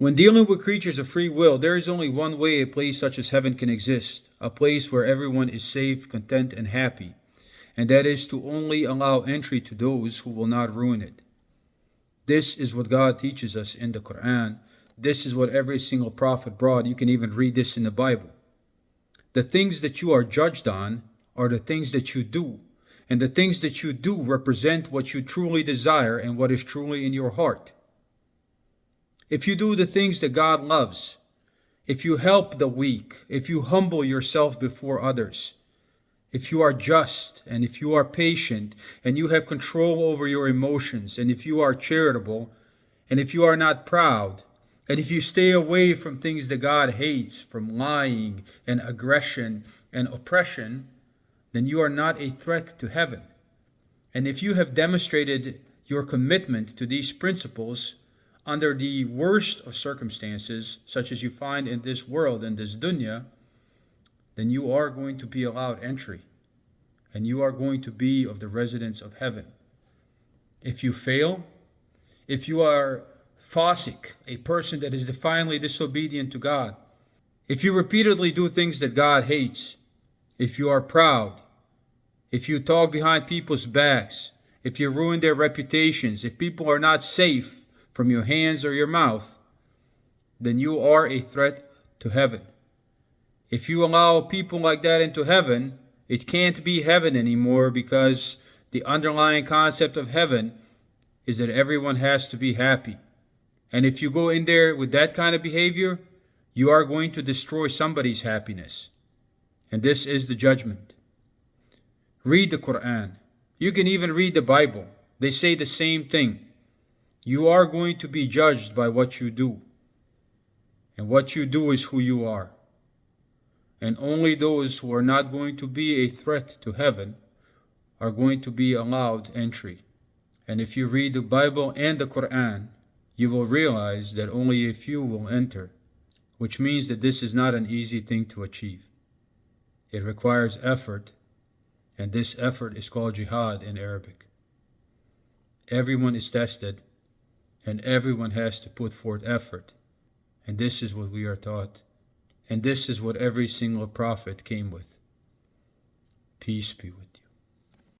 When dealing with creatures of free will, there is only one way a place such as heaven can exist, a place where everyone is safe, content, and happy, and that is to only allow entry to those who will not ruin it. This is what God teaches us in the Quran. This is what every single prophet brought. You can even read this in the Bible. The things that you are judged on are the things that you do, and the things that you do represent what you truly desire and what is truly in your heart. If you do the things that God loves, if you help the weak, if you humble yourself before others, if you are just, and if you are patient, and you have control over your emotions, and if you are charitable, and if you are not proud, and if you stay away from things that God hates, from lying and aggression and oppression, then you are not a threat to heaven. And if you have demonstrated your commitment to these principles under the worst of circumstances, such as you find in this world, in this dunya, then you are going to be allowed entry, and you are going to be of the residents of heaven. If you fail, if you are fasik, a person that is defiantly disobedient to God, if you repeatedly do things that God hates, if you are proud, if you talk behind people's backs, if you ruin their reputations, if people are not safe from your hands or your mouth, then you are a threat to heaven. If you allow people like that into heaven, it can't be heaven anymore, because the underlying concept of heaven is that everyone has to be happy. And if you go in there with that kind of behavior, you are going to destroy somebody's happiness. And this is the judgment. Read the Quran. You can even read the Bible. They say the same thing. You are going to be judged by what you do. And what you do is who you are. And only those who are not going to be a threat to heaven are going to be allowed entry. And if you read the Bible and the Quran, you will realize that only a few will enter, which means that this is not an easy thing to achieve. It requires effort, and this effort is called jihad in Arabic. Everyone is tested, and everyone has to put forth effort. And this is what we are taught. And this is what every single prophet came with. Peace be with you.